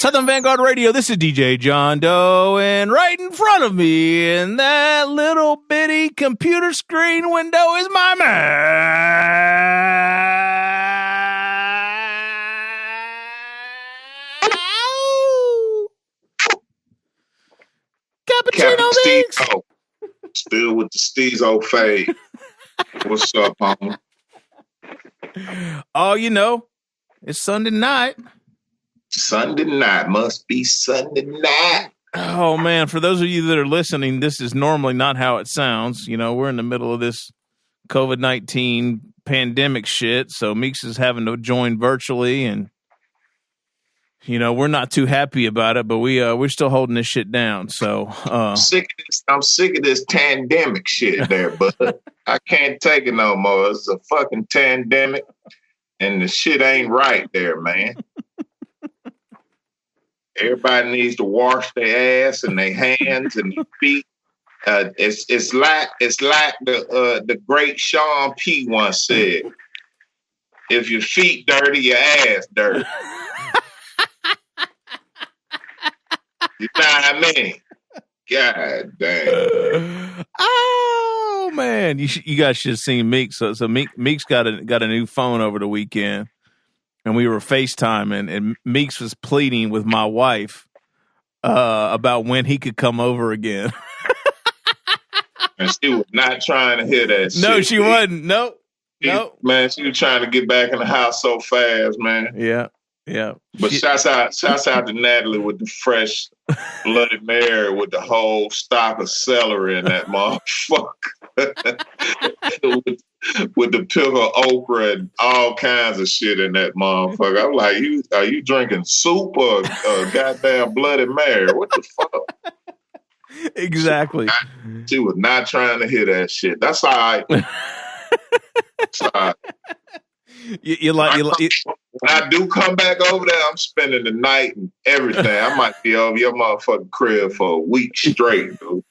Southern Vanguard Radio, this is DJ John Doe, and right in front of me in that little bitty computer screen window is my man. Cappuccino Mix. Still with the Steezo fade. What's up, homie? Oh, you know, it's Sunday night. Sunday night. Must be Sunday night. Oh, man. For those of you that are listening, this is normally not how it sounds. You know, we're in the middle of this COVID-19 pandemic shit, so Meeks is having to join virtually, and, you know, we're not too happy about it, but we're still holding this shit down. So I'm sick of this pandemic shit there, but I can't take it no more. It's a fucking pandemic, and the shit ain't right there, man. Everybody needs to wash their ass and their hands and their feet. It's like the great Sean P. once said: "If your feet dirty, your ass dirty." You know what I mean? God damn. Oh man, you guys should have seen Meeks. So Meeks got a new phone over the weekend. And we were FaceTiming, and Meeks was pleading with my wife about when he could come over again. And she was not trying to hear that shit. No, she wasn't. Nope. Man, she was trying to get back in the house so fast, man. Yeah. But shouts out to Natalie with the fresh Bloody Mary with the whole stock of celery in that motherfucker. with the pickled okra and all kinds of shit in that motherfucker. I'm like, are you drinking soup or goddamn Bloody Mary? What the fuck? Exactly. She was not trying to hear that shit. That's all right. That's all right. You like when I do come back over there, I'm spending the night and everything. I might be over your motherfucking crib for a week straight, dude.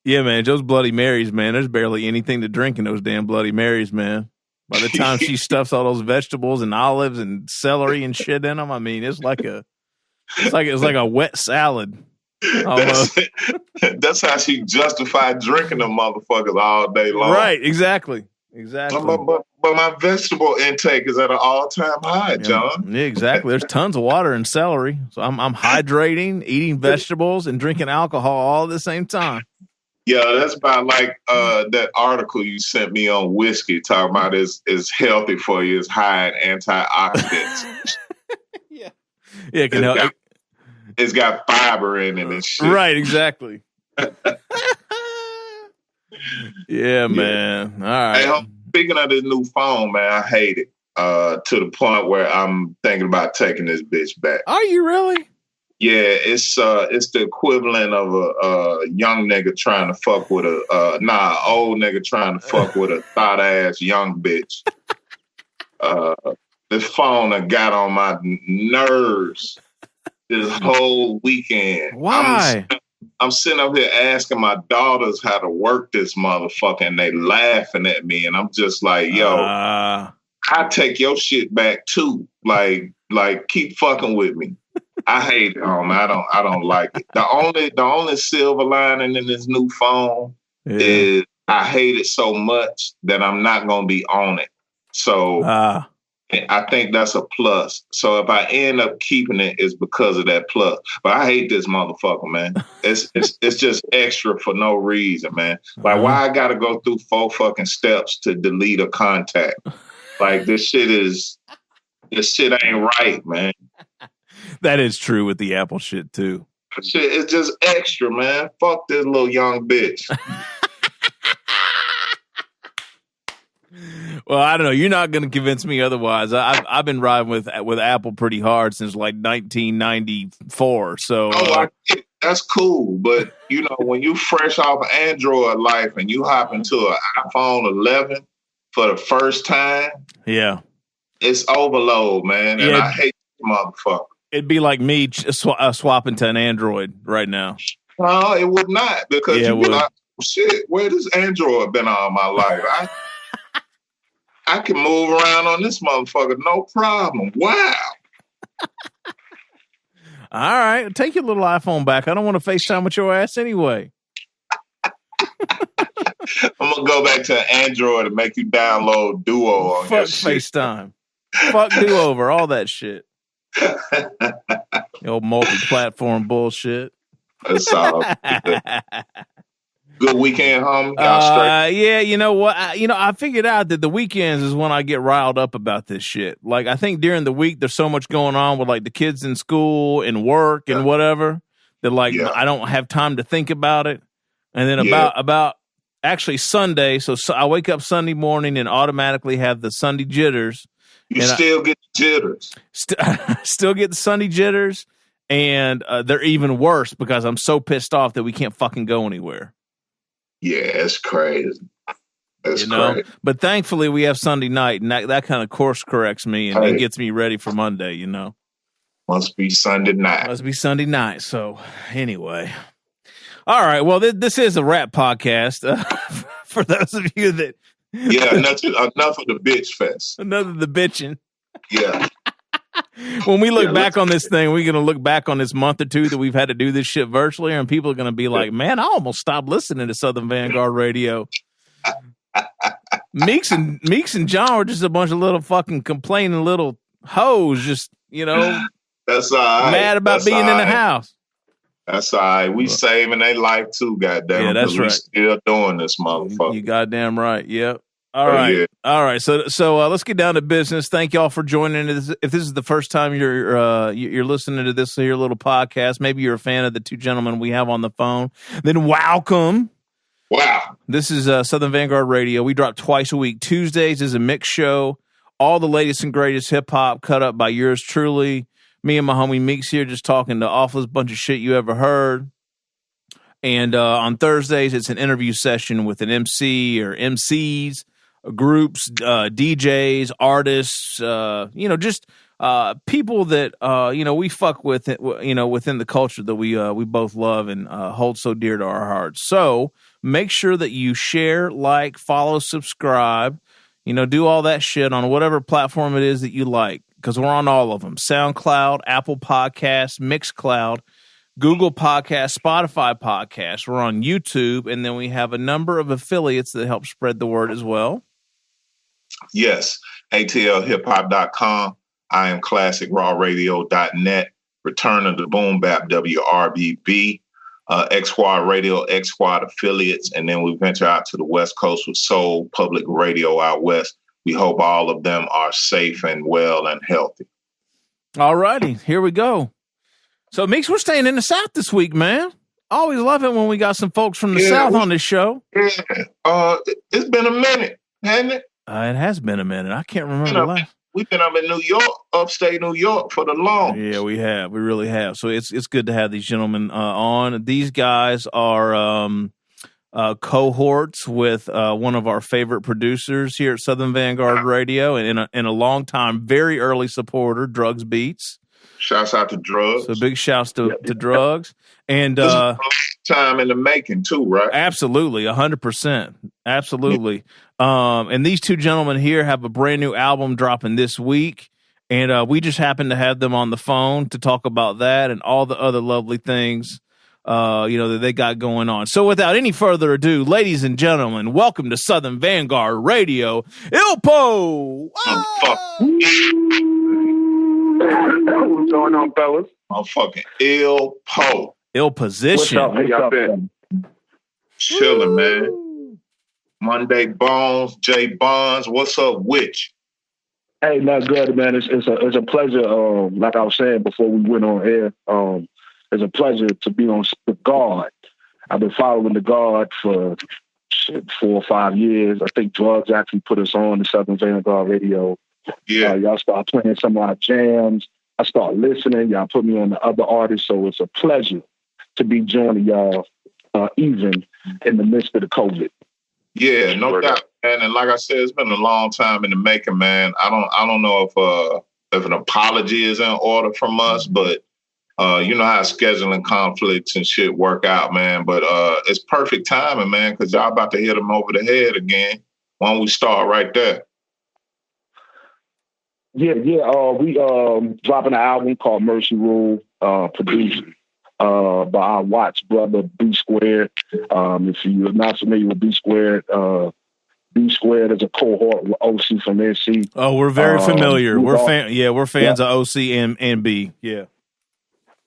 Yeah, man, those Bloody Marys, man, there's barely anything to drink in those damn Bloody Marys, man. By the time she stuffs all those vegetables and olives and celery and shit in them, I mean, it's like a wet salad. That's how she justified drinking them motherfuckers all day long. Right, exactly. But my vegetable intake is at an all-time high, John. Yeah, exactly. There's tons of water and celery. So I'm hydrating, eating vegetables, and drinking alcohol all at the same time. Yeah, that's about like that article you sent me on whiskey talking about it's healthy for you, it's high in antioxidants. Yeah, it can help. It's got fiber in it and shit. Right, exactly. Yeah, man. All right. Hey, speaking of this new phone, man, I hate it to the point where I'm thinking about taking this bitch back. Are you really? Yeah, it's the equivalent of a young nigga trying to fuck with old nigga trying to fuck with a thought ass young bitch. This phone that got on my nerves this whole weekend. Why? I'm sitting up here asking my daughters how to work this motherfucker, and they laughing at me, and I'm just like, yo, I take your shit back too. Like keep fucking with me. I hate it. I don't like it. The only silver lining in this new phone is I hate it so much that I'm not gonna be on it. So I think that's a plus. So if I end up keeping it, it's because of that plus. But I hate this motherfucker, man. It's just extra for no reason, man. Like, why I gotta go through 4 fucking steps to delete a contact? Like, this shit ain't right, man. That is true with the Apple shit too. Shit, it's just extra, man. Fuck this little young bitch. Well, I don't know. You're not going to convince me otherwise. I've been riding with Apple pretty hard since like 1994. So that's cool, but you know, when you fresh off Android life and you hop into an iPhone 11 for the first time, it's overload, man. And I hate this motherfucker. It'd be like me swapping to an Android right now. No, it would not, because you'd be like, shit, where does Android been all my life? I can move around on this motherfucker, no problem. Wow. All right, take your little iPhone back. I don't want to FaceTime with your ass anyway. I'm gonna go back to Android and make you download Duo on your shit. FaceTime. Fuck do-over, all that shit. The old multi-platform bullshit. That's all. Good weekend, homie. Y'all straight? Yeah, you know what? I figured out that the weekends is when I get riled up about this shit. Like, I think during the week there's so much going on with like the kids in school and work and whatever that I don't have time to think about it. And then about actually Sunday, so I wake up Sunday morning and automatically have the Sunday jitters. You still get the jitters. Still get the Sunday jitters, and they're even worse because I'm so pissed off that we can't fucking go anywhere. Yeah, it's crazy. It's crazy. But thankfully we have Sunday night, and that kind of course corrects me and it gets me ready for Monday, you know. Must be Sunday night. So anyway. All right. Well, this is a rap podcast for those of you that. Yeah, enough of the bitch fest. Enough of the bitching. Yeah. When we look back on this thing, we're going to look back on this month or two that we've had to do this shit virtually, and people are going to be like, man, I almost stopped listening to Southern Vanguard Radio. Meeks and John were just a bunch of little fucking complaining little hoes, just, that's all right. Mad about being in the house. That's all right. We saving their life too, goddamn. Yeah, that's right. We still doing this, motherfucker. You goddamn right. Yep. All right. Yeah. All right. So let's get down to business. Thank y'all for joining us. If this is the first time you're listening to this here little podcast, maybe you're a fan of the two gentlemen we have on the phone, then welcome. Wow. This is Southern Vanguard Radio. We drop twice a week. Tuesdays is a mix show. All the latest and greatest hip hop cut up by yours truly. Me and my homie Meeks here just talking the awfulest bunch of shit you ever heard. And on Thursdays, it's an interview session with an MC or MCs, groups, DJs, artists, just people that, we fuck with, within the culture that we both love and hold so dear to our hearts. So make sure that you share, like, follow, subscribe, do all that shit on whatever platform it is that you like. Because we're on all of them. SoundCloud, Apple Podcasts, Mixcloud, Google Podcasts, Spotify Podcasts. We're on YouTube, and then we have a number of affiliates that help spread the word as well. Yes, ATLHipHop.com. I am ClassicRawRadio.net. Return of the BoomBap, WRBB. X Squad Radio, X Squad affiliates. And then we venture out to the West Coast with Soul Public Radio out west. We hope all of them are safe and well and healthy. All righty, here we go. So, Meeks, we're staying in the South this week, man. Always love it when we got some folks from the South on this show. Yeah. It's been a minute, hasn't it? It has been a minute. I can't remember last. We've been up in New York, upstate New York, for the long. Yeah, we have. We really have. So it's good to have these gentlemen on. These guys are cohorts with one of our favorite producers here at Southern Vanguard Radio, and in a long time, very early supporter, Drugs Beats. Shouts out to Drugs. So big shouts to Drugs. And this is a long time in the making too, right? Absolutely, 100%. Absolutely. And these two gentlemen here have a brand new album dropping this week, and we just happened to have them on the phone to talk about that and all the other lovely things that they got going on. So without any further ado, ladies and gentlemen, welcome to Southern Vanguard Radio, ILLPO! What's going on, fellas? I'm fucking ILLPO. Ill position. What's up? How y'all been? Chilling, man. Mundae Bones, J Bonds. What's up, Witch? Hey, not good, man. It's a pleasure. Like I was saying before we went on air, it's a pleasure to be on the Guard. I've been following the Guard for 4 or 5 years. I think Drugs actually put us on the Southern Vanguard Radio. Yeah, y'all start playing some of our jams. I start listening. Y'all put me on the other artists, so it's a pleasure to be joining y'all, even in the midst of the COVID. Yeah, no doubt, man. And like I said, it's been a long time in the making, man. I don't know if an apology is in order from us, but you know how scheduling conflicts and shit work out, man. But it's perfect timing, man, because y'all about to hit them over the head again. Why don't we start right there? Yeah. We dropping an album called Mercy Rule, produced by our Watts brother B-Squared. If you're not familiar with B-Squared, B-Squared is a cohort with OC from NC. Oh, we're very familiar. We're fans of OC and B. Yeah.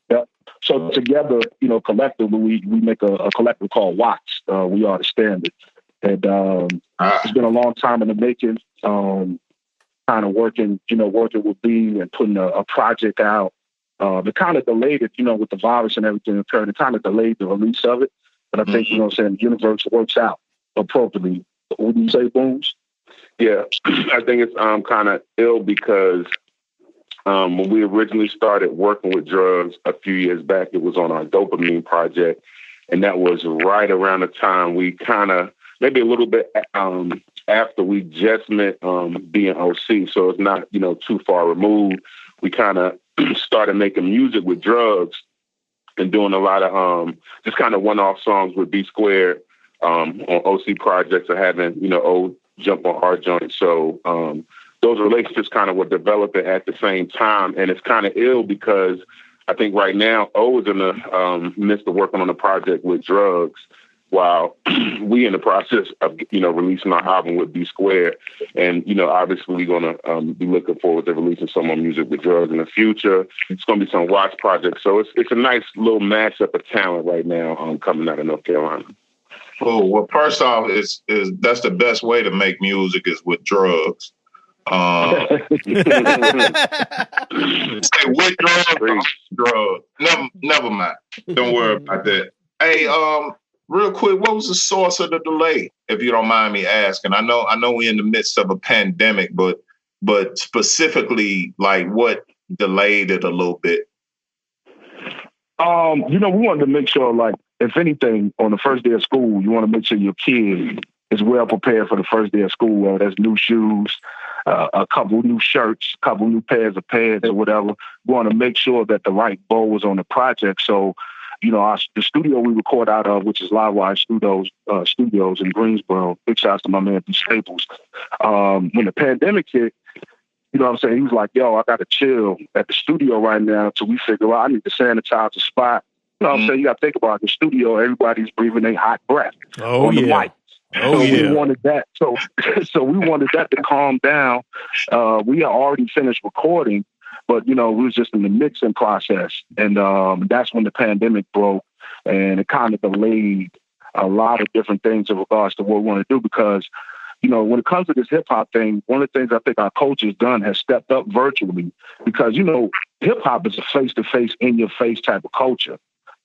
Yeah. So together, collectively, we make a collective called W.A.T.S. We Are the Standard. And it's been a long time in the making. Kind of working with B and putting a project out. It kind of delayed it, with the virus and everything occurred. It kind of delayed the release of it. But I think, the universe works out appropriately. What do you say, Booms? Yeah, I think it's kind of ill because when we originally started working with D.R.U.G.S a few years back, it was on our dopamine project. And that was right around the time we kind of, maybe a little bit after we just met being OC. So it's not, too far removed. We kind of started making music with D.R.U.G.S and doing a lot of just kind of one-off songs with B-Squared on OC projects or having, old jump on our joint. So those relationships kind of were developing at the same time. And it's kind of ill because I think right now O is in the midst of working on a project with D.R.U.G.S while we in the process of, releasing our album with B-Squared. And, obviously we're going to be looking forward to releasing some more music with D.R.U.G.S in the future. It's going to be some Watts projects. So it's a nice little mashup of talent right now coming out of North Carolina. Oh, well, first off, is that's the best way to make music is with drugs. Say with drugs. Never mind. Don't worry about that. Hey, real quick, what was the source of the delay, if you don't mind me asking? I know we're in the midst of a pandemic, but specifically, like, what delayed it a little bit? We wanted to make sure, like, if anything, on the first day of school, you want to make sure your kid is well prepared for the first day of school. There's new shoes, a couple new shirts, a couple new pairs of pants or whatever. We want to make sure that the right bow was on the project. So, the studio we record out of, which is Livewire Studios in Greensboro, big shouts to my man B. Staples. When the pandemic hit, he was like, yo, I got to chill at the studio right now until we figure out I need to sanitize the spot. You got to think about the studio. Everybody's breathing a hot breath on the mic. We wanted that. So we wanted that to calm down. We had already finished recording, but, we was just in the mixing process. And that's when the pandemic broke, and it kind of delayed a lot of different things in regards to what we want to do. Because, when it comes to this hip-hop thing, one of the things I think our coach has done has stepped up virtually. Because, hip-hop is a face-to-face, in-your-face type of culture.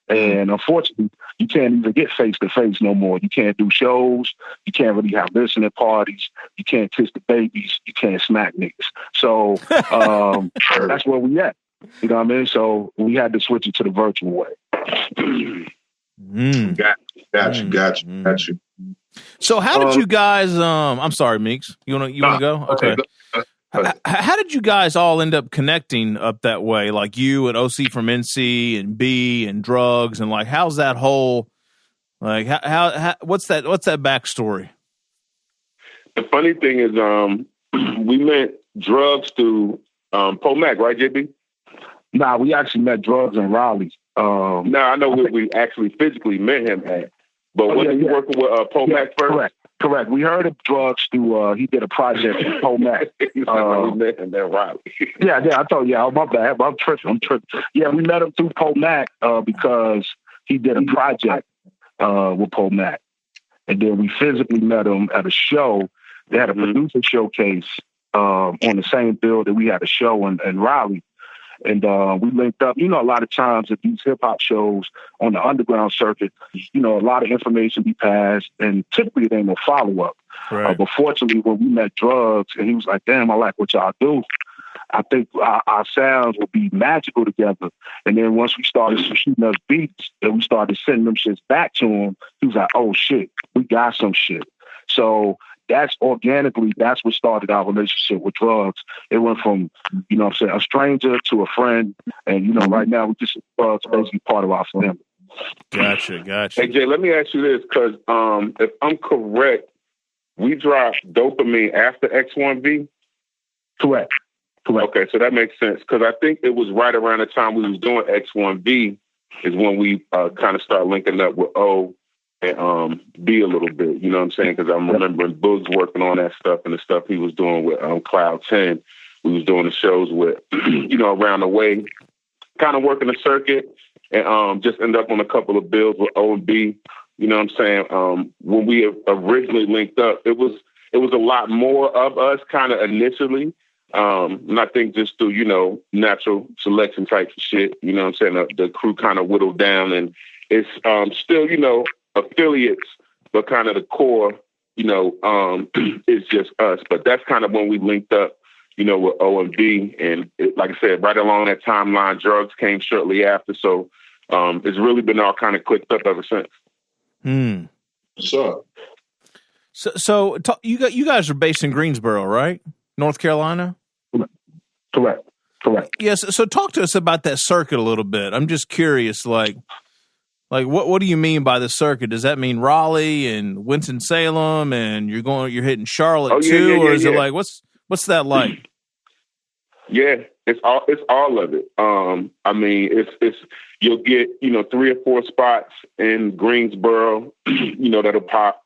And unfortunately, you can't even get face-to-face no more. You can't do shows. You can't really have listening parties. You can't kiss the babies. You can't smack niggas. So that's where we at. You know what I mean? So we had to switch it to the virtual way. Got you. So how did you guys, I'm sorry, Meeks. You want to go? Okay. How did you guys all end up connecting up that way? Like you and OC from NC and B and D.R.U.G.S and like, how's that whole, like, how what's that backstory? The funny thing is, we met D.R.U.G.S through Pomac, right, JB? Nah, we actually met D.R.U.G.S in Raleigh. I know where we actually physically met him at. But wasn't you working with Pomac first? Correct. We heard of D.R.U.G.S through, he did a project with Pomac. We met him at Raleigh. I told you, my bad. I'm tripping. Yeah, we met him through Pomac because he did a project with Pomac. And then we physically met him at a show. They had a producer showcase on the same bill that we had a show in Raleigh. And we linked up. A lot of times at these hip-hop shows on the underground circuit, a lot of information be passed, and typically they ain't no follow-up. Right. But fortunately, when we met D.R.U.G.S, and he was like, damn, I like what y'all do. I think our sounds will be magical together. And then once we started shooting us beats and we started sending them shits back to him, he was like, oh, shit, we got some shit. So that's what started our relationship with D.R.U.G.S. It went from, a stranger to a friend. And, right now, we just D.R.U.G.S basically part of our family. Gotcha. Hey, Jay, let me ask you this, because if I'm correct, we dropped Dopamine after X1V? Correct. Correct. Okay, so that makes sense because I think it was right around the time we was doing X1B is when we kind of start linking up with O and B a little bit. You know what I'm saying? Because I'm remembering Boog's working on that stuff and the stuff he was doing with Cloud 10. We was doing the shows with, around the way, kind of working the circuit and just end up on a couple of bills with O and B. You know what I'm saying? When we originally linked up, it was a lot more of us kind of initially. And I think just through, natural selection type of shit, you know what I'm saying? The crew kind of whittled down and it's still, affiliates, but kind of the core, is just us. But that's kind of when we linked up, with O and B. And like I said, right along that timeline, D.R.U.G.S came shortly after. So it's really been all kind of clicked up ever since. Sure. So you guys are based in Greensboro, right? North Carolina? Correct. Yes. So talk to us about that circuit a little bit. I'm just curious, like what do you mean by the circuit? Does that mean Raleigh and Winston-Salem and you're hitting Charlotte too? Or is it like, what's that like? Yeah, it's all of it. I mean, it's you'll get, 3 or 4 spots in Greensboro, that'll pop.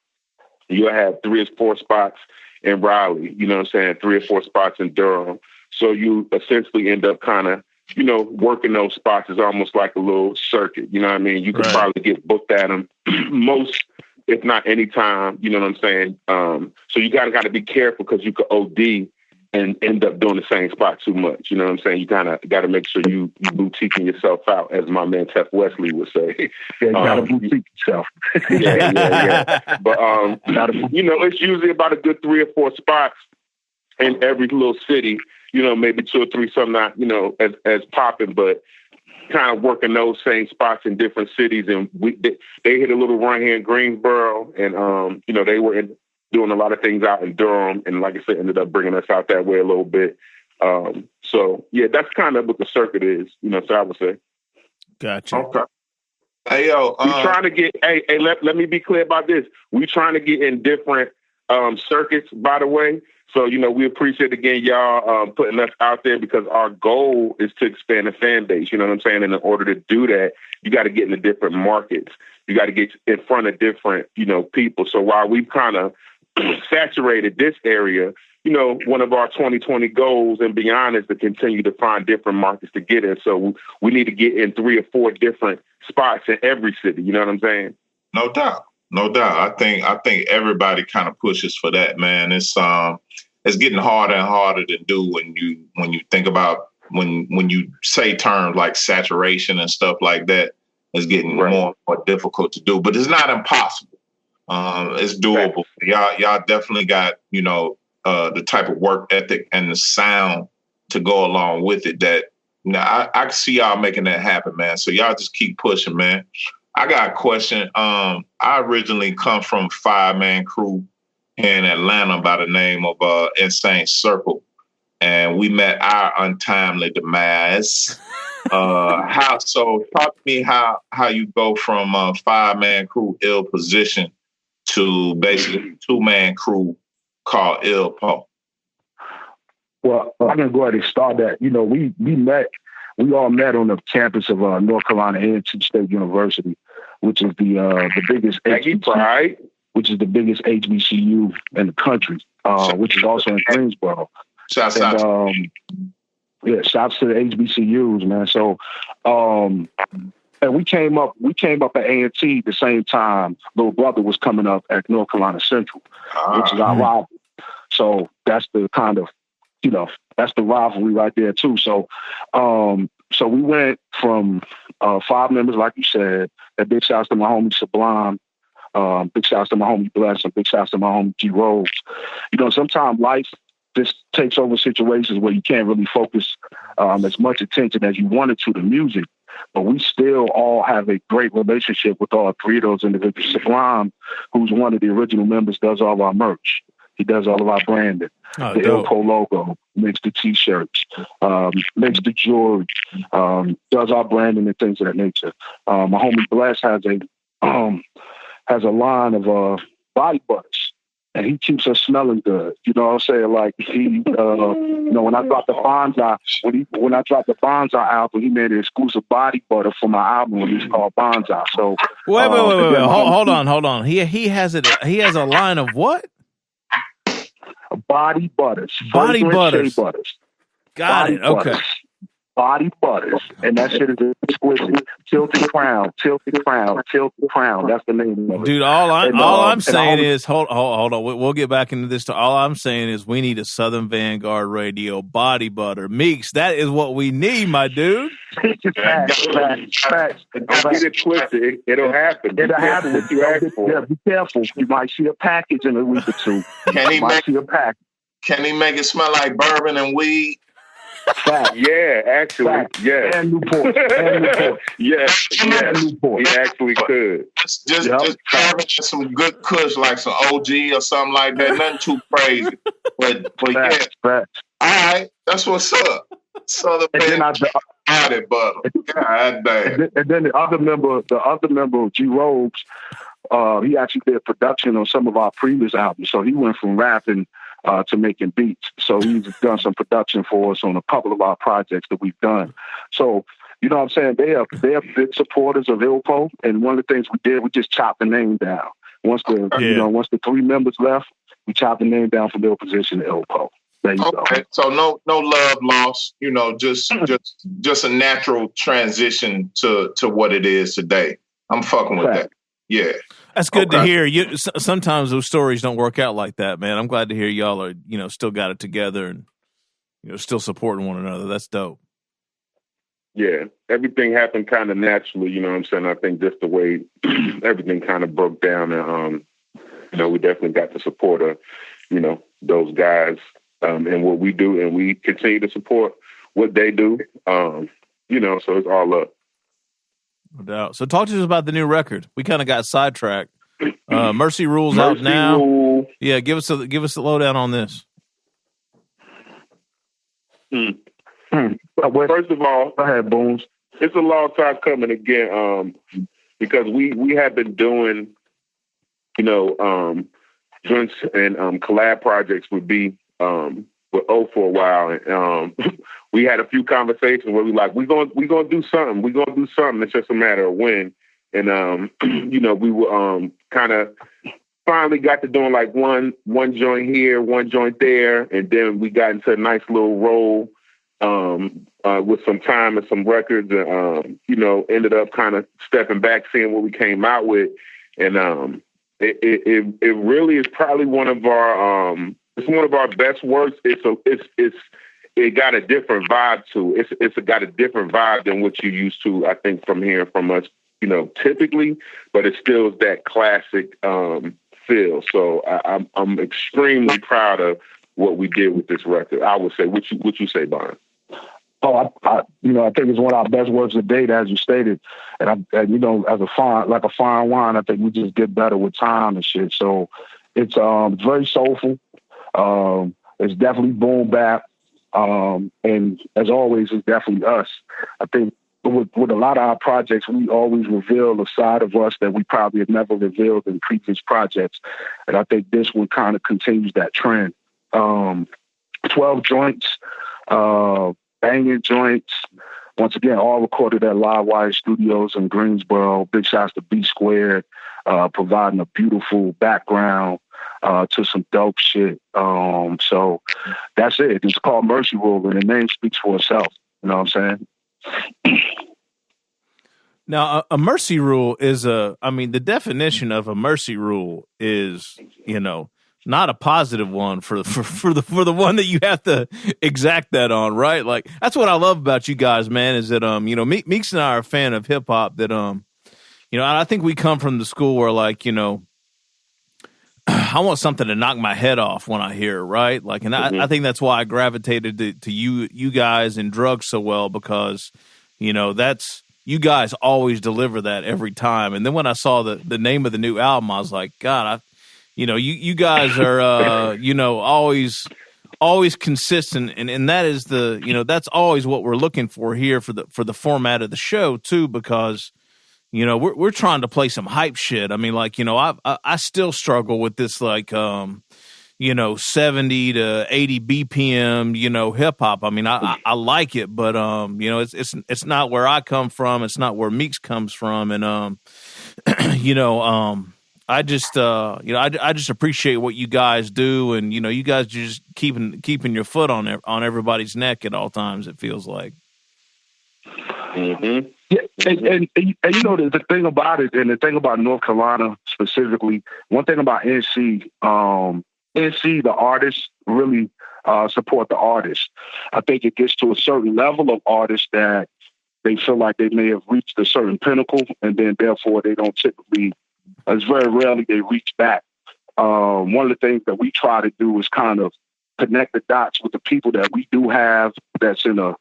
You'll have 3 or 4 spots in Raleigh, 3 or 4 spots in Durham. So you essentially end up kind of, working those spots is almost like a little circuit. You know what I mean? You could probably get booked at them most, if not any time. You know what I'm saying? So you got to be careful because you could OD and end up doing the same spot too much. You know what I'm saying? You kind of got to make sure you boutiquing yourself out, as my man Tef Wesley would say. Yeah, you got to boutique yourself. Yeah. But, it's usually about a good 3 or 4 spots in every little city, maybe 2 or 3, some not, as popping, but kind of working those same spots in different cities. And they hit a little run here in Greensboro and, they were doing a lot of things out in Durham. And like I said, ended up bringing us out that way a little bit. So yeah, that's kind of what the circuit is, so I would say. Gotcha. Okay. Hey, yo, we trying to get, let me be clear about this. We trying to get in different circuits, by the way. So, we appreciate, again, y'all putting us out there because our goal is to expand the fan base. You know what I'm saying? And in order to do that, you got to get into different markets. You got to get in front of different, people. So while we've kind of saturated this area, one of our 2020 goals and beyond is to continue to find different markets to get in. So we need to get in 3 or 4 different spots in every city. You know what I'm saying? No doubt. I think everybody kind of pushes for that, man. It's getting harder and harder to do when you think about when you say terms like saturation and stuff like that. It's getting more and more difficult to do, but it's not impossible. It's doable. Y'all definitely got the type of work ethic and the sound to go along with it. That I can see y'all making that happen, man. So y'all just keep pushing, man. I got a question. I originally come from a 5-man crew here in Atlanta by the name of Insane Circle, and we met our untimely demise. Talk to me how you go from a 5-man crew, Ill Position, to basically a 2-man crew called ILLPO. Well, I'm gonna go ahead and start that. We all met on the campus of North Carolina A&T State University, which is the biggest HBCU in the country, which is also in Greensboro. Shouts out to the HBCUs, man. So, and we came up at A&T the same time. Little brother was coming up at North Carolina Central, which is our rival. So that's the kind of, that's the rivalry right there too. So, so we went from 5 members, like you said. And big shouts to my homie Sublime. Big shouts to my homie Bless, and big shouts to my homie D.R.U.G.S. Sometimes life just takes over situations where you can't really focus as much attention as you wanted to the music. But we still all have a great relationship with all 3 of those individuals. Sublime, who's one of the original members, does all of our merch. He does all of our branding. The ILLPO logo, makes the T-shirts, makes the jewelry, does our branding and things of that nature. My homie Bless has a line of body butters and he keeps us smelling good. You know what I'm saying? Like he, when I dropped the Bonsai, when I dropped the Bonsai album, he made an exclusive body butter for my album, and it's called Bonsai. So wait. Hold on. He has a line of what? Body butters. Body butters. Butters. Got it. Okay. Body butters, and that shit is exquisite. Tilted crown. That's the name of it. Dude, all I'm saying is hold on. We'll get back into this. All I'm saying is we need a Southern Vanguard Radio body butter. Meeks, that is what we need, my dude. Facts. Don't get it twisted. It'll happen. It'll happen. What you ask for. Yeah, be careful. You might see a package in a week or two. Can he make it smell like bourbon and weed? Fact. Yeah, actually, Fact. yeah. And Newport. Yes, Newport. He actually could. Just having some good kush, like some OG or something like that. Nothing too crazy. But Fact. All right, that's what's up. Southern body butter. God damn. And then the other member of D.R.U.G.S, he actually did production on some of our previous albums. So he went from rapping to making beats. So he's done some production for us on a couple of our projects that we've done. So, you know what I'm saying? They are big supporters of ILLPO. And one of the things we did, we just chopped the name down. Once the three members left, we chopped the name down from their position to ILLPO. There you go. So no love lost, just a natural transition to what it is today. I'm fucking with that. Yeah. That's good to hear. Sometimes those stories don't work out like that, man. I'm glad to hear y'all are, still got it together and, still supporting one another. That's dope. Yeah. Everything happened kind of naturally, you know what I'm saying? I think just the way everything kind of broke down and, we definitely got the support of, those guys and what we do, and we continue to support what they do. So it's all up. No doubt. So talk to us about the new record. We kind of got sidetracked. Mercy Rule's out now. Yeah, give us the lowdown on this. First of all, go ahead, Bones. It's a long time coming again, because we have been doing, joints and collab projects with O for a while, and we had a few conversations where we gonna do something. We're gonna do something. It's just a matter of when. And we were kind of finally got to doing like one joint here, one joint there, and then we got into a nice little roll with some time and some records, and ended up kind of stepping back, seeing what we came out with, and it really is probably one of our it's one of our best works. It got a different vibe to it. It's got a different vibe than what you used to, I think, from hearing from us, typically, but it still is that classic feel. So I'm extremely proud of what we did with this record. I would say, what you say, Brian? Oh, I think it's one of our best works to date, as you stated. And as a fine wine, I think we just get better with time and shit. So it's very soulful. It's definitely BoomBap. And as always, it's definitely us. I think with a lot of our projects, we always reveal a side of us that we probably have never revealed in previous projects. And I think this one kind of continues that trend. 12 joints, banging joints. Once again, all recorded at Livewire Studios in Greensboro. Big shouts to B-Squared, providing a beautiful background to some dope shit. So that's it. It's called Mercy Rule, and the name speaks for itself. You know what I'm saying? Now, a mercy rule is the definition of a mercy rule is, not a positive one for the one that you have to exact that on, right? Like, that's what I love about you guys, man, is that, Meeks and I are a fan of hip hop that, I think we come from the school where, like, I want something to knock my head off when I hear it, right? Like, and I think that's why I gravitated to you guys and Drugs so well, because, that's, you guys always deliver that every time. And then when I saw the name of the new album, I was like, God, you guys are, always consistent. And that is that's always what we're looking for here for the format of the show too, because, you know, we're trying to play some hype shit. I mean, like, you know, I still struggle with this, like, you know, 70 to 80 BPM, you know, hip hop. I mean, I like it, but you know, it's not where I come from. It's not where Meeks comes from, and you know, I just you know, I just appreciate what you guys do, and you know, you guys just keeping your foot on everybody's neck at all times. It feels like. Mm-hmm. Yeah, and you know the thing about it, and the thing about North Carolina specifically, one thing about NC, the artists really support the artists. I think it gets to a certain level of artists that they feel like they may have reached a certain pinnacle, and then therefore they don't typically. It's very rarely they reach back. One of the things that we try to do is kind of connect the dots with the people that we do have that's in a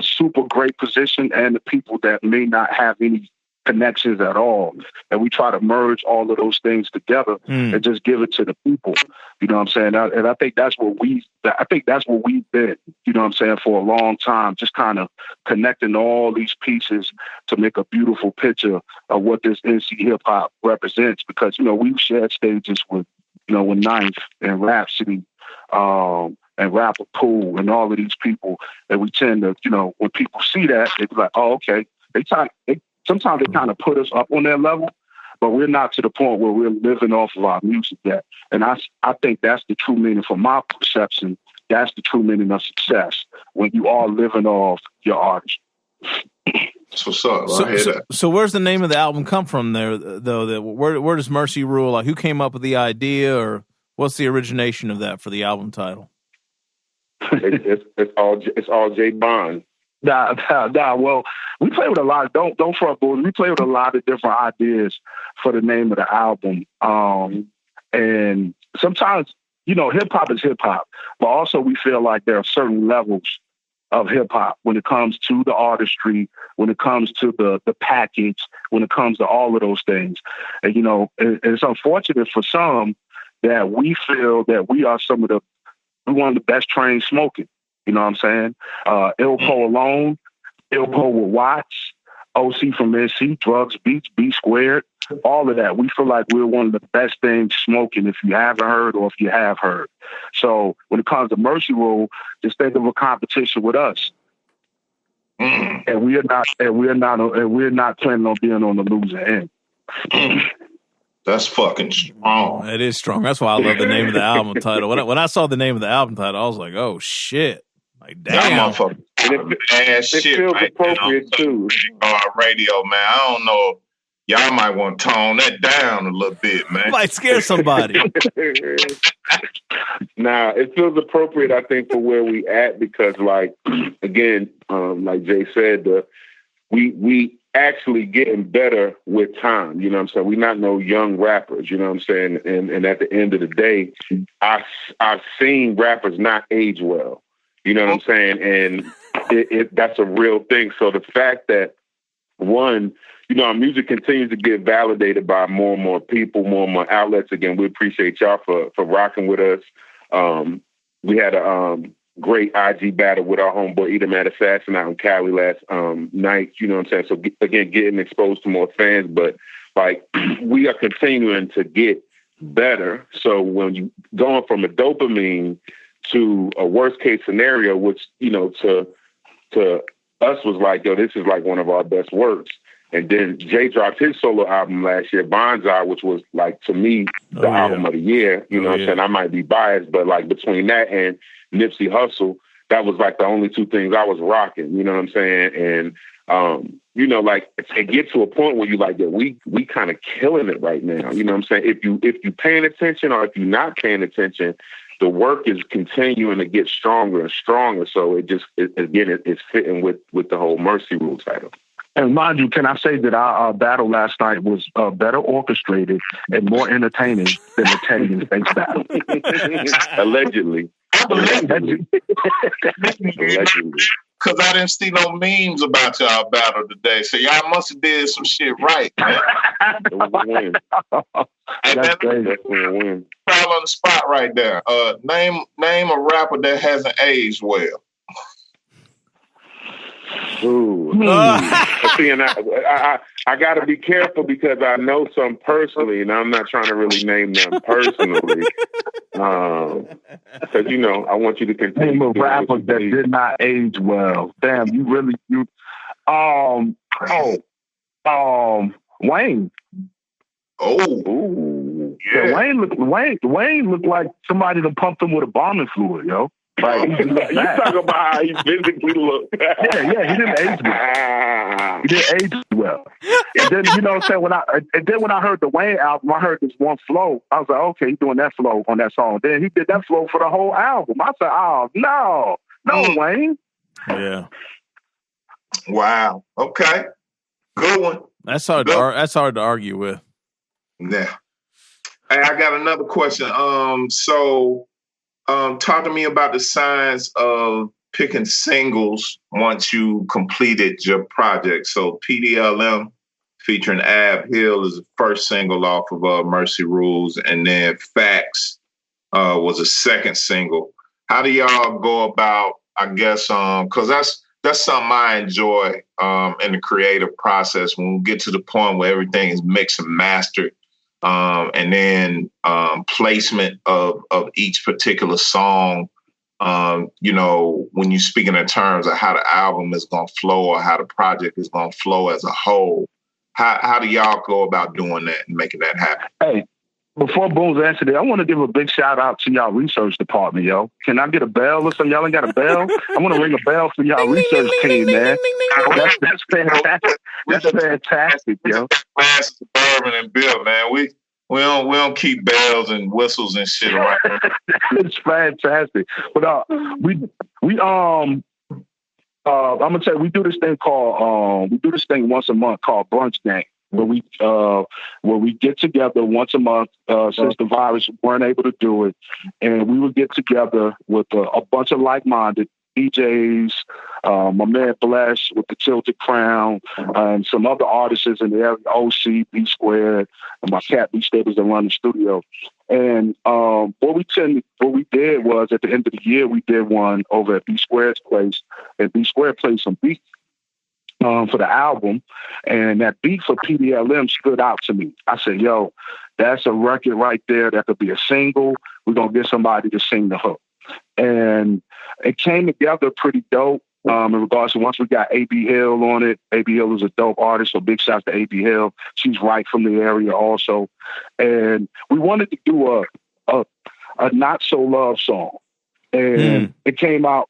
super great position and the people that may not have any connections at all. And we try to merge all of those things together and just give it to the people. You know what I'm saying? And I think that's what we've been, you know what I'm saying, for a long time, just kind of connecting all these pieces to make a beautiful picture of what this NC hip hop represents. Because, you know, we've shared stages with, you know, with Ninth and Rhapsody, and Rapper Pool and all of these people that we tend to, you know, when people see that, they be like, oh, okay. Sometimes they kind of put us up on their level, but we're not to the point where we're living off of our music yet. And I think that's the true meaning, from my perception, that's the true meaning of success, when you are living off your art. That's what's up. So where's the name of the album come from there, though? Where does Mercy Rule? Like, who came up with the idea, or what's the origination of that for the album title? It's all J Bond. Nah. Well, we play with a lot. Don't front boys. We play with a lot of different ideas for the name of the album. And sometimes, you know, hip hop is hip hop, but also we feel like there are certain levels of hip hop when it comes to the artistry, when it comes to the package, when it comes to all of those things. And, you know, it's unfortunate for some that we feel that we are one of the best trained smoking. You know what I'm saying? ILLPO alone, ILLPO with W.A.T.S, OC from NC, Drugs, Beats, B-Squared, all of that. We feel like we're one of the best things smoking, if you haven't heard or if you have heard. So when it comes to Mercy Rule, just think of a competition with us. And we're not planning on being on the losing end. That's fucking strong. It is strong. That's why I love the name of the album title. When I saw the name of the album title, I was like, oh shit. Like, damn. It feels appropriate too. Radio, man. I don't know. Y'all might want to tone that down a little bit, man. Might scare somebody. Nah, it feels appropriate, I think, for where we at, because, like, again, like Jay said, we actually getting better with time. You know what I'm saying? We're not no young rappers, you know what I'm saying? And at the end of the day, I've seen rappers not age well. You know what I'm saying? And that's a real thing. So the fact that, one, you know, our music continues to get validated by more and more people, more and more outlets. Again, we appreciate y'all for rocking with us. We had a great IG battle with our homeboy Edomad Assassin out in Cali last night. You know what I'm saying? So again, getting exposed to more fans, but like we are continuing to get better. So when you going from a dopamine to a worst case scenario, which, you know, to us was like, yo, this is like one of our best works. And then Jay dropped his solo album last year, Vangard, which was like, to me, the album of the year. You know what I'm saying? I might be biased, but like between that and Nipsey Hussle, that was like the only two things I was rocking. You know what I'm saying? And, you know, like to get to a point where you like, yeah, we kind of killing it right now. You know what I'm saying? If you paying attention or if you're not paying attention, the work is continuing to get stronger and stronger. So it's fitting with the whole Mercy Rule title. And mind you, can I say that our battle last night was better orchestrated and more entertaining than the Teddy and Face battle? Allegedly. Allegedly. Because I didn't see no memes about y'all battle today. So y'all must have did some shit right, man. It was a win. And That's then crazy. A win. all on the spot right there. Name a rapper that hasn't aged well. Ooh. See, and I got to be careful because I know some personally, and I'm not trying to really name them personally. Because I want you to continue. Name of rappers that did not age well. Damn, Wayne. Oh, yeah. Wayne looked like somebody that pumped him with a bombing fluid, yo. Like, you talk about how he physically looked. yeah, he didn't age well. He didn't age well. And then, you know what I'm saying, when I heard the Wayne album, I heard this one flow. I was like, okay, he's doing that flow on that song. Then he did that flow for the whole album. I said, oh, no, Wayne. Yeah. Wow. Okay. Good one. That's hard to argue with. Yeah. Hey, I got another question. Talk to me about the science of picking singles once you completed your project. So PDLM featuring Ab Hill is the first single off of Mercy Rules, and then Facts was a second single. How do y'all go about, I guess, because that's something I enjoy in the creative process when we get to the point where everything is mixed and mastered. And then placement of each particular song, when you're speaking in terms of how the album is going to flow or how the project is going to flow as a whole, how do y'all go about doing that and making that happen? Hey, before Boone's answer that, I want to give a big shout out to y'all research department, yo. Can I get a bell or something? Y'all ain't got a bell? I want to ring a bell for y'all research team, man. That's fantastic. That's fantastic, yo. Glasses of bourbon and Bill, man. We don't keep bells and whistles and shit around. It's fantastic. But I'm gonna tell you, we do this thing once a month called Brunch Gang, where we get together once a month since the virus weren't able to do it, and we would get together with a bunch of like-minded DJs, my man Flash with the Tilted Crown, and some other artists in the area, OC, B Squared, and my cat B Stables that run the studio. And what we did was at the end of the year, we did one over at B Squared's place, and B Squared played some beats for the album, and that beat for PDLM stood out to me. I said, yo, that's a record right there that could be a single. We're going to get somebody to sing the hook. And it came together pretty dope in regards to once we got A.B. Hill on it. A.B. Hill is a dope artist, so big shouts to A.B. Hill. She's right from the area also. And we wanted to do a not so love song. And it came out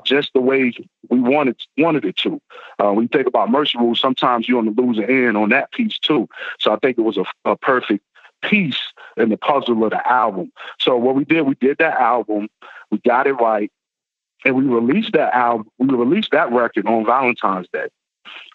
just the way we wanted it to. When you think about Mercy Rules, sometimes you're on the losing end on that piece too. So I think it was a perfect piece in the puzzle of the album. So what we did that album, we got it right, and we released that album. We released that record on Valentine's Day,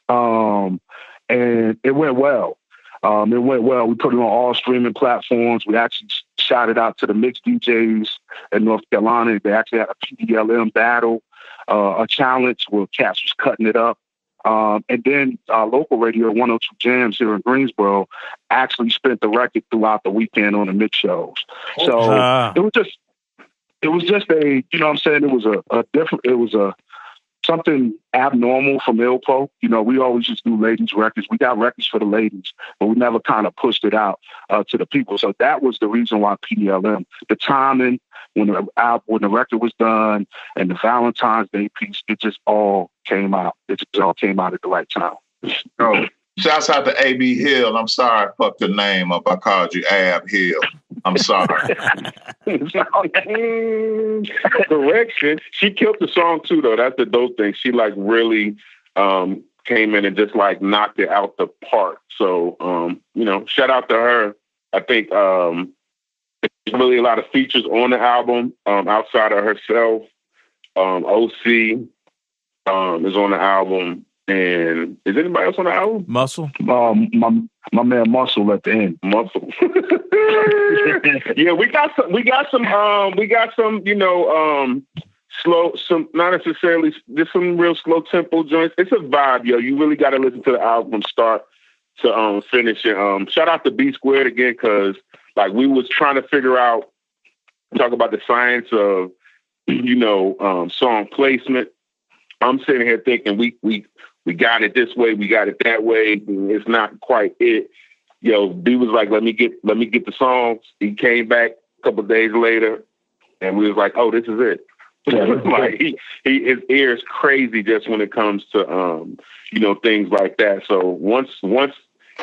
and it went well. We put it on all streaming platforms. We actually shot it out to the mixed DJs in North Carolina. They actually had a PDLM battle, a challenge where cats was cutting it up. And then local radio, 102 Jams here in Greensboro, actually spent the record throughout the weekend on the mix shows. So it was just a, you know what I'm saying? It was something abnormal from ILLPO. You know, we always just do ladies records. We got records for the ladies, but we never kind of pushed it out to the people. So that was the reason why PDLM, the timing, when the record was done and the Valentine's Day piece, it just all came out. It just all came out at the right time. Oh, shouts out to A.B. Hill. I'm sorry I fucked your name up. I called you Ab Hill. I'm sorry. Correction. She killed the song too, though. That's the dope thing. She like really came in and just like knocked it out the park. So, shout out to her. I think there's really a lot of features on the album outside of herself. OC is on the album. And is anybody else on the album? Muscle. My man Muscle at the end. Muscle. Yeah, we got some, slow, some not necessarily just some real slow tempo joints. It's a vibe, yo. You really got to listen to the album from start to finish it. Shout out to B Squared again, because like we was trying to figure out, talk about the science of, song placement. I'm sitting here thinking we got it this way, we got it that way. It's not quite it. Yo, B was like, let me get the songs. He came back a couple of days later, and we was like, oh, this is it. Like his ear is crazy just when it comes to things like that. So once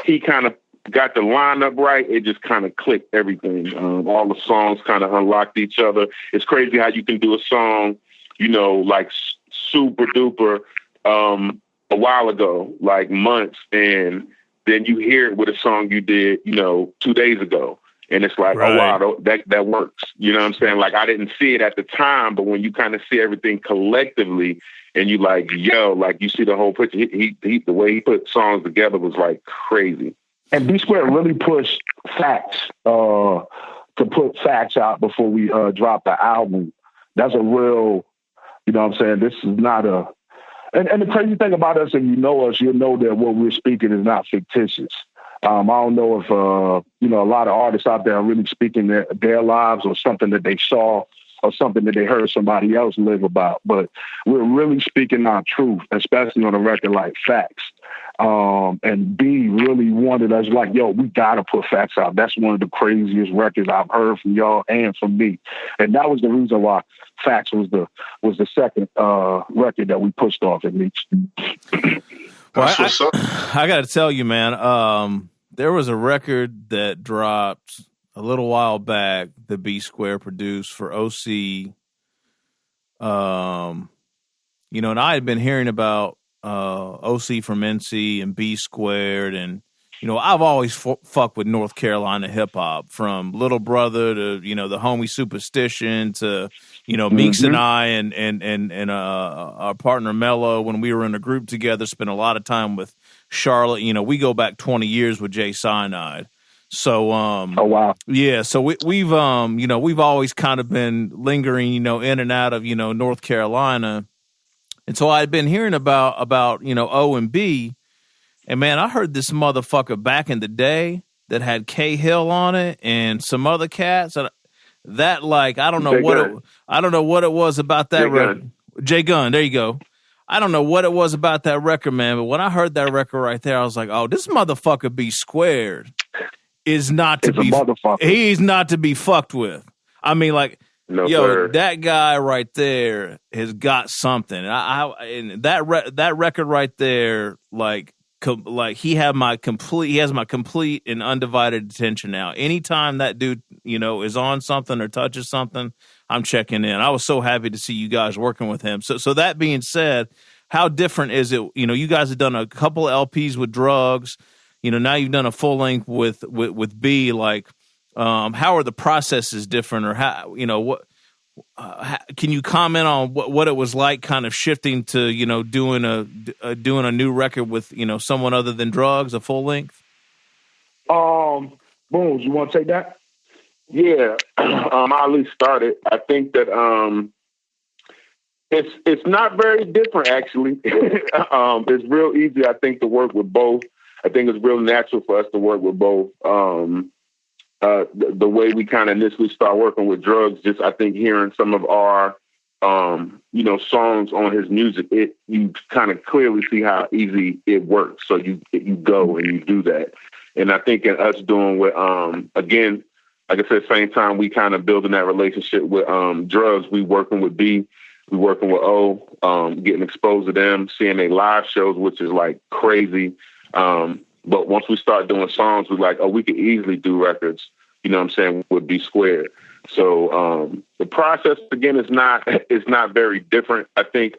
he kind of got the lineup right, it just kind of clicked everything. All the songs kind of unlocked each other. It's crazy how you can do a song, like super duper a while ago, like months, and then you hear it with a song you did, 2 days ago. And it's like, right. Oh, wow, that works. You know what I'm saying? Like, I didn't see it at the time, but when you kind of see everything collectively and you like, yo, like you see the whole picture, he the way he put songs together was like crazy. And B-Square really pushed Facts to put Facts out before we dropped the album. That's a real, you know what I'm saying? This is not a... And the crazy thing about us, if you know us, you'll know that what we're speaking is not fictitious. I don't know if, a lot of artists out there are really speaking their lives or something that they saw or something that they heard somebody else live about. But we're really speaking our truth, especially on a record like Facts. And B really wanted us like, yo, we got to put Facts out. That's one of the craziest records I've heard from y'all and from me. And that was the reason why Facts was the second record that we pushed off at least. Well, I got to tell you, man, there was a record that dropped a little while back that B-Square produced for OC. And I had been hearing about OC from NC and B-Squared, and I've always fucked with North Carolina hip hop, from Little Brother to the homie Superstition to Meeks and I and our partner Mello, when we were in a group together, spent a lot of time with Charlotte. We go back 20 years with Jay Cyanide. So oh wow, yeah. So we've always kind of been lingering in and out of North Carolina, and so I'd been hearing about O and B. And man, I heard this motherfucker back in the day that had K Hill on it and some other cats. That I don't know what it was about that record. Jay Gunn, there you go. I don't know what it was about that record, man. But when I heard that record right there, I was like, oh, this motherfucker B-Squared is not to be. He's not to be fucked with. I mean, no, yo, sir. That guy right there has got something. And that record right there, he has my complete and undivided attention now. Anytime that dude, is on something or touches something, I'm checking in. I was so happy to see you guys working with him. So that being said, how different is it? You guys have done a couple of LPs with Drugs. Now you've done a full length with B. How are the processes different, or how, what? Can you comment on what it was like, kind of shifting to doing a new record with someone other than Drugs, a full length? Bones, you want to take that? Yeah, I'll at least start it. I think that it's not very different actually. It's real easy, I think, to work with both. I think it's real natural for us to work with both. The way we kind of initially start working with Drugs, just I think hearing some of our, songs on his music, you kind of clearly see how easy it works. So you go and you do that. And I think in us doing with, again, like I said, same time we kind of building that relationship with Drugs, we working with B, we working with O, getting exposed to them, seeing their live shows, which is crazy. But once we start doing songs, we're like, oh, we could easily do records, with B-Squared. So the process, again, is not very different. I think,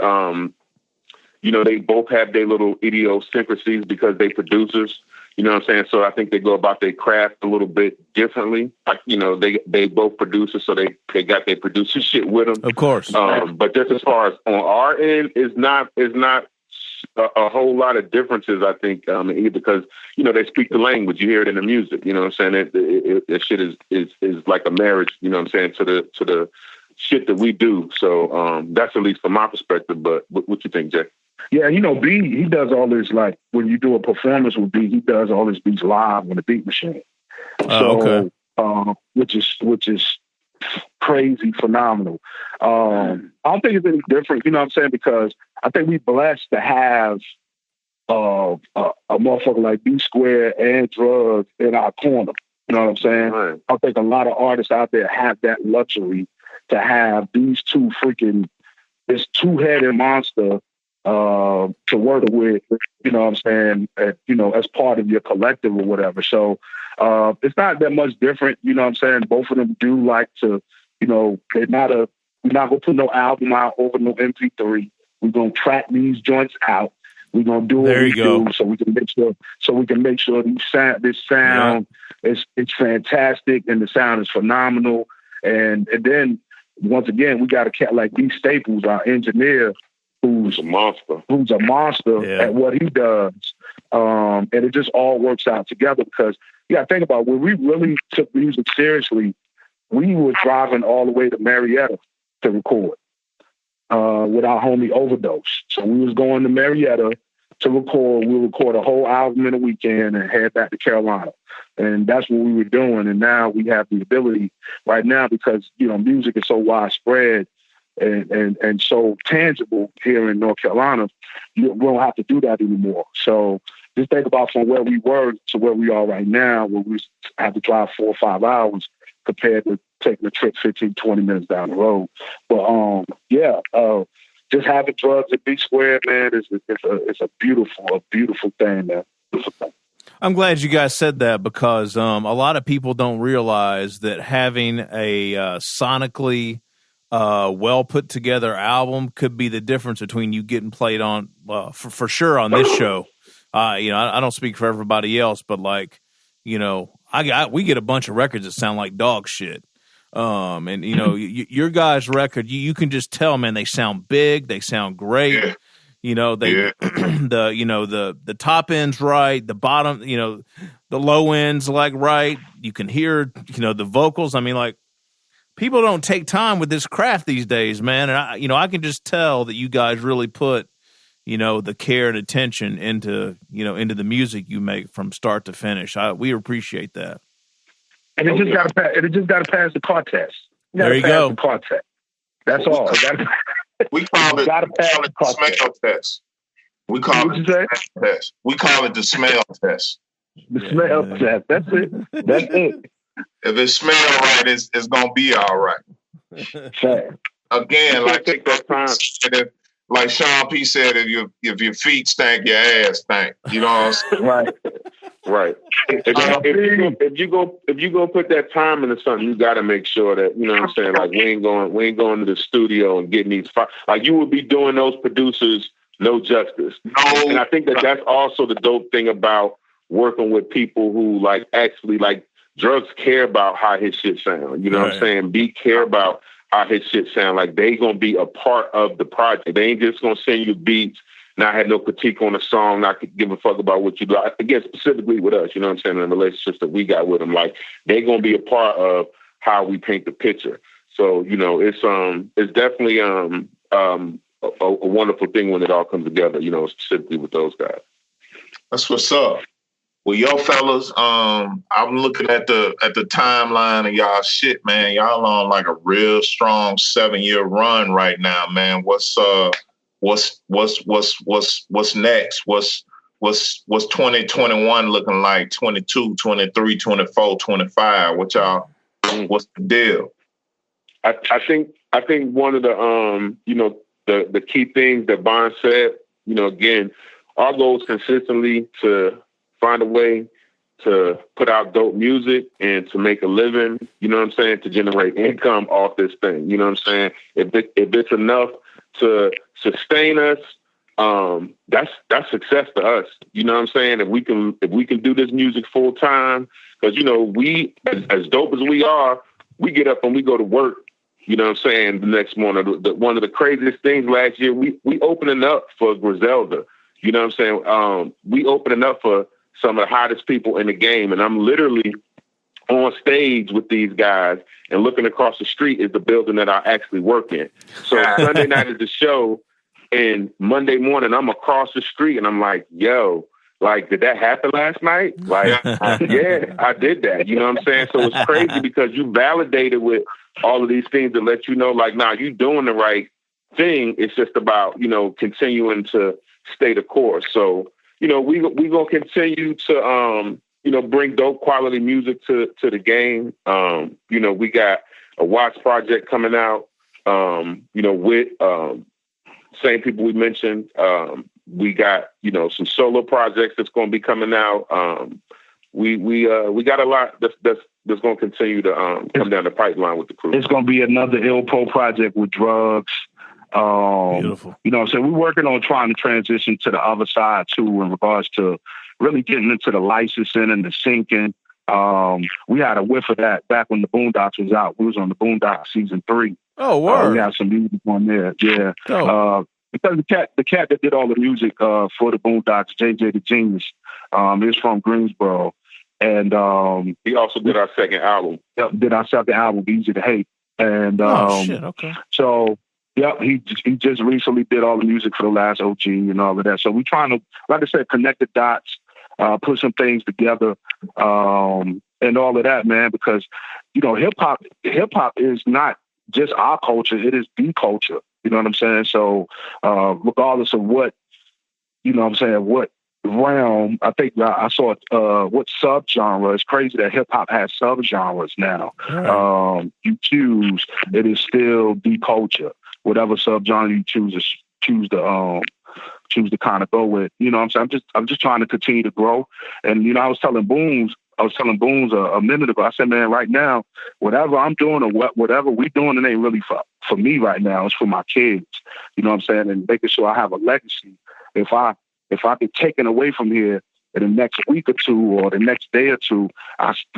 they both have their little idiosyncrasies because they producers, So I think they go about their craft a little bit differently. They both producers, so they got their producer shit with them. Of course. But just as far as on our end, is not a whole lot of differences, I think, because, they speak the language. You hear it in the music, That shit is like a marriage, to the shit that we do. So that's at least from my perspective. But what you think, Jay? Yeah, B, he does all this, when you do a performance with B, he does all his beats live on the beat machine. Okay. Which is crazy, phenomenal. I don't think it's any different, you know what I'm saying? Because I think we blessed to have a motherfucker like B-Square and D.R.U.G.S in our corner. You know what I'm saying? Right. I think a lot of artists out there have that luxury to have these this two-headed monster to work with, you know what I'm saying, as part of your collective or whatever. So it's not that much different, you know what I'm saying? Both of them do like to, we're not going to put no album out over no MP3. We're going to track these joints out. We're going to do what we do so we can make sure this sound is fantastic and the sound is phenomenal. And then once again, we got a cat like D Staples, our engineer, who's a monster at what he does. And it just all works out together because you got to think about when we really took music seriously, we were driving all the way to Marietta to record with our homie Overdose. So we was going to Marietta to record. We record a whole album in a weekend and head back to Carolina. And that's what we were doing. And now we have the ability right now because, music is so widespread and so tangible here in North Carolina, we don't have to do that anymore. So just think about from where we were to where we are right now, where we have to drive 4 or 5 hours compared to taking a trip 15, 20 minutes down the road. But just having D.R.U.G.S at B-Square, man, it's a beautiful thing, man. I'm glad you guys said that because a lot of people don't realize that having a sonically well put together album could be the difference between you getting played on for sure on this show. I don't speak for everybody else, but we get a bunch of records that sound like dog shit. And your guys' record, you can just tell, man, they sound big, they sound great. Yeah. The top end's right, the bottom, the low end's right. You can hear, the vocals. I mean, people don't take time with this craft these days, man. And I can just tell that you guys really put, the care and attention into the music you make from start to finish. We appreciate that. And it just got to pass the car test. There you go. The car test. That's all. We call it the smell test. We call it the smell test. We call it the smell test. The smell test. That's it. That's it. If it smells right, it's gonna be all right. Fair. Again, take that time. Like Sean P said, if your feet stink, your ass stink. You know what I'm saying? Right. If you go put that time into something, you got to make sure that you know what I'm saying. Like we ain't going to the studio and getting these. You would be doing those producers no justice. No. And I think that's also the dope thing about working with people who actually D.R.U.G.S care about how his shit sound. You know what I'm saying? B care about how his shit sound. They gonna be a part of the project. They ain't just gonna send you beats, not have no critique on the song, not give a fuck about what you like. Again, specifically with us, you know what I'm saying, in the relationships that we got with them. They gonna be a part of how we paint the picture. So, it's definitely a wonderful thing when it all comes together, specifically with those guys. That's what's up. Well, yo, fellas, I'm looking at the timeline of y'all shit, man. Y'all on a real strong 7-year run right now, man. What's next? What's 2021 looking like? 22, 23, 24, 25. What's the deal? I think one of the the key things that Bond said, again, our goal is consistently to find a way to put out dope music and to make a living, to generate income off this thing. You know what I'm saying? If it's enough to sustain us, that's success to us. You know what I'm saying? If we can do this music full time, because we as dope as we are, we get up and we go to work. You know what I'm saying? The next morning, one of the craziest things last year, we opening up for Griselda. You know what I'm saying? We opening up for some of the hottest people in the game. And I'm literally on stage with these guys and looking across the street is the building that I actually work in. So Sunday night is the show and Monday morning I'm across the street and I'm like, yo, like, did that happen last night? Like, yeah, I did that. You know what I'm saying? So it's crazy because you validated with all of these things to let you know, like, nah, you doing the right thing. It's just about, you know, continuing to stay the course. So, you know, we gonna continue to, you know, bring dope quality music to the game. You know, we got a W.A.T.S project coming out, you know, with same people we mentioned. We got, you know, some solo projects that's going to be coming out. We got a lot that's going to continue to come down the pipeline with the crew. It's going to be another ILLPO project with D.R.U.G.S. Beautiful. You know, so we're working on trying to transition to the other side too, in regards to really getting into the licensing and the syncing. We had a whiff of that back when the Boondocks was out. We was on the Boondocks season 3. Oh, word. We had some music on there. Yeah. Oh. Because the cat that did all the music for the Boondocks, JJ the Genius, is from Greensboro. And he also did our second album. Did our second album, Easy to Hate. And shit, okay. So yep, he just recently did all the music for the last OG and all of that. So we're trying to, like I said, connect the dots, put some things together, and all of that, man, because, you know, hip hop is not just our culture, it is the culture. You know what I'm saying? So regardless of what, you know what I'm saying, what realm, I think I saw what subgenre. It's crazy that hip hop has subgenres now. Right. You choose, it is still the culture. Whatever subgenre you choose to kind of go with. You know what I'm saying? I'm just trying to continue to grow. And, you know, I was telling Booms a minute ago, I said, man, right now, whatever I'm doing or whatever we doing, it ain't really for me right now. It's for my kids. You know what I'm saying? And making sure I have a legacy. If I get taken away from here in the next week or two or the next day or two,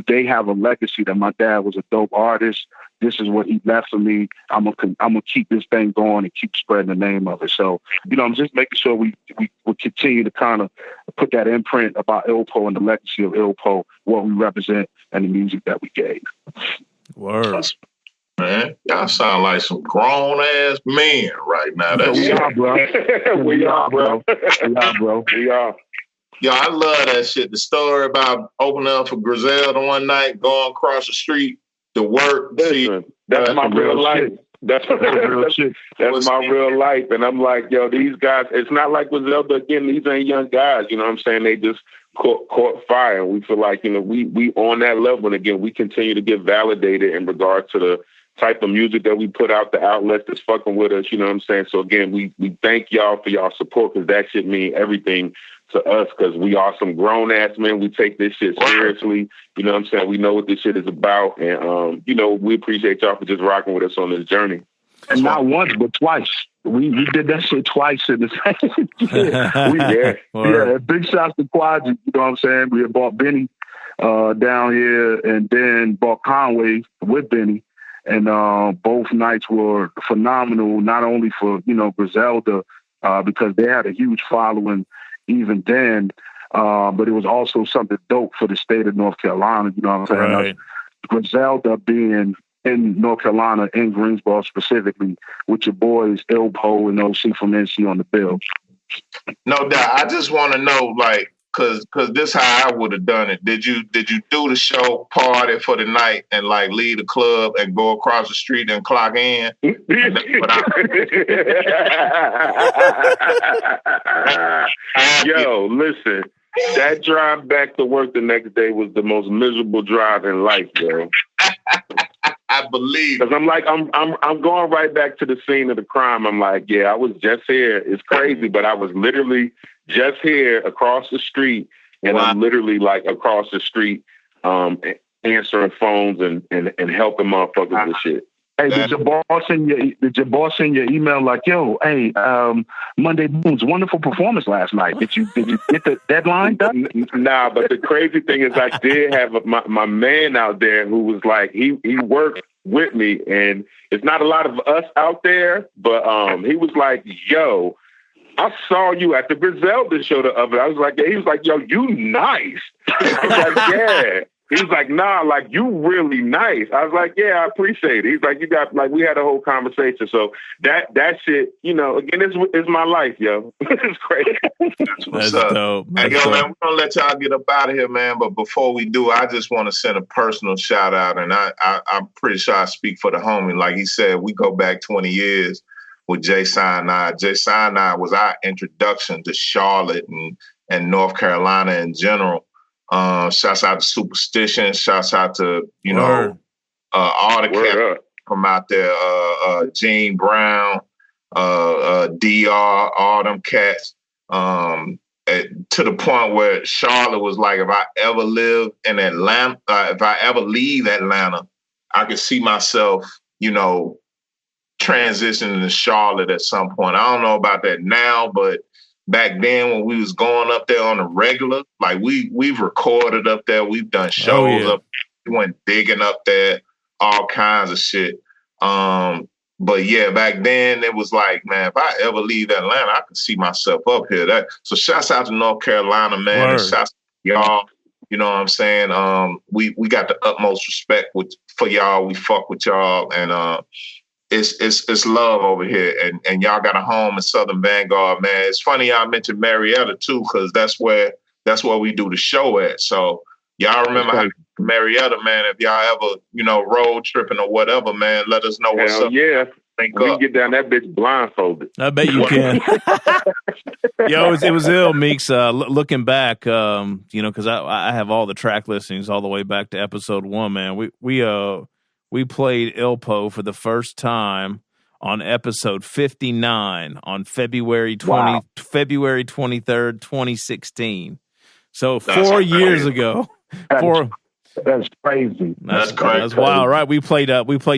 they have a legacy that my dad was a dope artist. This is what he left for me. I'm gonna keep this thing going and keep spreading the name of it. So, you know, I'm just making sure we continue to kind of put that imprint about ILLPO and the legacy of ILLPO, what we represent, and the music that we gave. Words. Man, y'all sound like some grown ass men right now. We are, bro. We are, bro. We are. Yo, I love that shit. The story about opening up for Griselda one night, going across the street to work. That's my real life. That's my real life. And I'm like, yo, these guys, it's not like Griselda again. These ain't young guys. You know what I'm saying? They just caught fire. And we feel like, you know, we on that level. And again, we continue to get validated in regard to the type of music that we put out, the outlets that's fucking with us. You know what I'm saying? So again, we thank y'all for y'all support, because that shit mean everything to us, because we are some grown ass men. We take this shit seriously. You know what I'm saying? We know what this shit is about. And, you know, we appreciate y'all for just rocking with us on this journey. And not once, but twice. We did that shit twice in the same year. Yeah. Big shots to Quadri. You know what I'm saying? We had bought Benny down here and then bought Conway with Benny. And both nights were phenomenal, not only for, you know, Griselda, because they had a huge following even then, but it was also something dope for the state of North Carolina. You know what I'm saying? Right. Griselda being in North Carolina, in Greensboro specifically, with your boys ILLPO and OC from NC on the bill. No doubt. I just want to know, like, cause this how I would have done it. Did you do the show, party for the night, and like leave the club and go across the street and clock in? Yo, listen, that drive back to work the next day was the most miserable drive in life, bro. I believe, because I'm like, I'm going right back to the scene of the crime. I'm like, yeah, I was just here. It's crazy, but I was literally just here across the street, and I'm literally like across the street, answering phones and helping motherfuckers with shit. Hey, did your boss send your email like, yo, hey, Mundae Bones, wonderful performance last night. Did you get the deadline done? Nah, but the crazy thing is I did have my man out there who was like, he worked with me, and it's not a lot of us out there, but he was like, yo, I saw you at the Griselda show the other. I was like, he was like, yo, you nice. I was like, yeah. He was like, nah, like, you really nice. I was like, yeah, I appreciate it. He's like, you got, like, we had a whole conversation. So that shit, you know, again, it's my life, yo. It's crazy. That's dope. Hey, yo, man, we're going to let y'all get up out of here, man. But before we do, I just want to send a personal shout out. And I'm pretty sure I speak for the homie. Like he said, we go back 20 years with Jay Sinai. Jay Sinai was our introduction to Charlotte and North Carolina in general. Shouts out to Superstition. Shouts out to, you know, all the cats from out there. Gene Brown, DR, all them cats. To the point where Charlotte was like, if I ever live in Atlanta, if I ever leave Atlanta, I could see myself, you know, transitioning to Charlotte at some point. I don't know about that now, but back then when we was going up there on a regular, like we've recorded up there, we've done shows up, we went digging up there, all kinds of shit. But yeah, back then it was like, man, if I ever leave Atlanta, I can see myself up here. So shouts out to North Carolina, man. And shouts to y'all. You know what I'm saying? We got the utmost respect for y'all. We fuck with y'all, and it's love over here, and y'all got a home in Southern Vanguard, man. It's funny y'all mentioned Marietta too, because that's where we do the show at. So y'all remember how Marietta, man. If y'all ever, you know, road tripping or whatever, man, let us know what's up. Yeah, we can get down that bitch blindfolded. I bet you can. Yo, it was ill, Meeks. Looking back, you know, because I have all the track listings all the way back to episode 1, man. We played ILLPO for the first time on episode 59 on February 23rd, 2016. So 4 years ago. That's crazy. That's crazy. That's wild, right? We played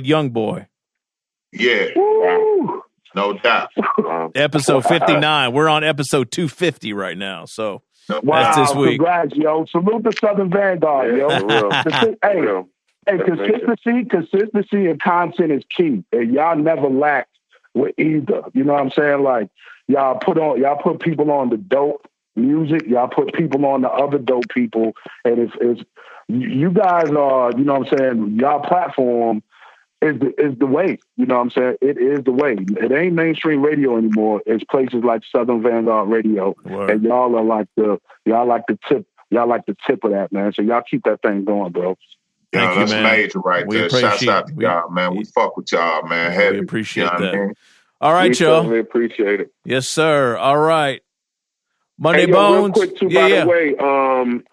Young Boy. Yeah. Woo. No doubt. Episode 59. We're on episode 250 right now. So wow, that's this week. Congrats, yo. Salute the Southern Vanguard, yo. Hey, consistency and content is key. And y'all never lack with either. You know what I'm saying? Like, y'all put people on the dope music, y'all put people on the other dope people. And it's you guys are, you know what I'm saying, y'all platform is the way. You know what I'm saying? It is the way. It ain't mainstream radio anymore. It's places like Southern Vanguard Radio. Word. And y'all like the tip of that, man. So y'all keep that thing going, bro. Thank you, that's man. Major right there. Shouts out to y'all, man. We fuck with y'all, man. We appreciate that. All right, y'all. We appreciate it. Yes, sir. All right. Mundae Bones. Bones. Real quick, too, by the way, I'm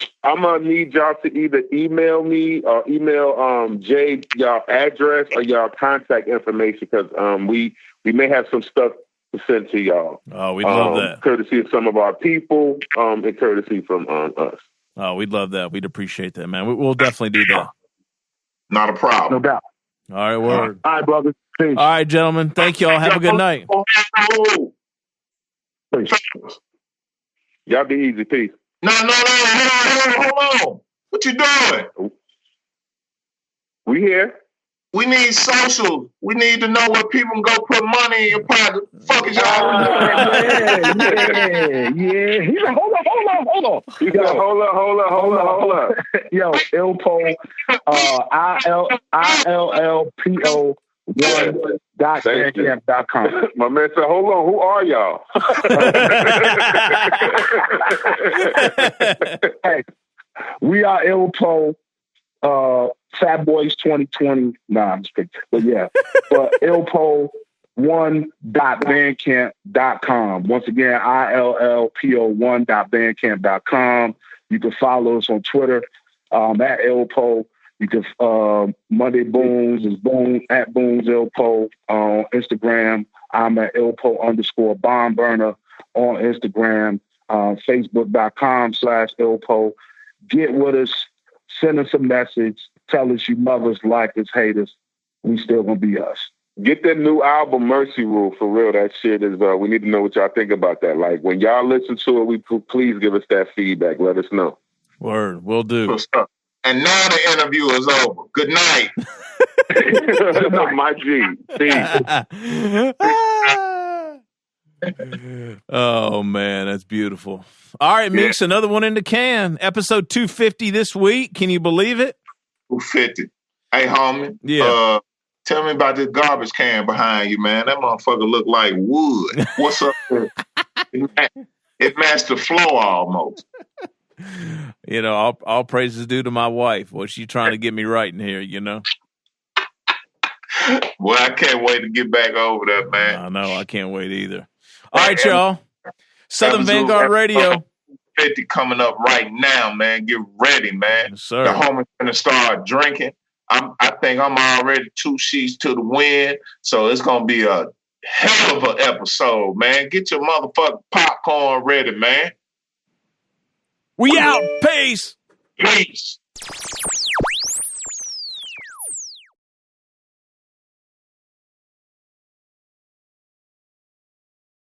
going to need y'all to either email me or email Jay y'all address or y'all contact information, because we may have some stuff to send to y'all. Oh, we'd love that. Courtesy of some of our people and courtesy from us. Oh, we'd love that. We'd appreciate that, man. We'll definitely do that. Not a problem. No doubt. All right, word. All right, brother. Peace. All right, gentlemen. Thank y'all. Have a good night. Peace. Y'all be easy. Peace. No. Hold on. What you doing? We here. We need social. We need to know where people can go put money in your pocket. Fuck is y'all Yeah. He's like, hold on. He's like, hold up. Yo, ILLPO, ILLPO 1.bandcamp.com. My man said, hold on, who are y'all? Hey, we are ILLPO. Fat Boys 2020. Nah, I'm just kidding. But yeah, but ILLPO 1.bandcamp.com. Once again, ILLPO 1.bandcamp.com. You can follow us on Twitter at ILLPO. You can Mundae Bones is at Bones ILLPO on Instagram. I'm at ILLPO_bombburner on Instagram. Facebook.com/ILLPO. Get with us. Send us a message. Tell us you love us, like us, hate us. We still gonna be us. Get that new album, Mercy Rule, for real. That shit is, we need to know what y'all think about that. Like, when y'all listen to it, please give us that feedback. Let us know. Word, will do. And now the interview is over. Good night. My G. Peace. Oh, man, that's beautiful. All right, Meeks, another one in the can. Episode 250 this week. Can you believe it? 250. Hey, homie. Yeah. Tell me about this garbage can behind you, man. That motherfucker look like wood. What's up there? It matched the floor almost. You know, all praises due to my wife. Well, she's trying to get me right in here, you know. Well, I can't wait to get back over there, man. I know. I can't wait either. All right, y'all. Southern Vanguard Radio. 50 coming up right now, man. Get ready, man. Yes, sir. The homie's gonna start drinking. I think I'm already 2 sheets to the wind, so it's gonna be a hell of an episode, man. Get your motherfucking popcorn ready, man. We out. Peace. Peace.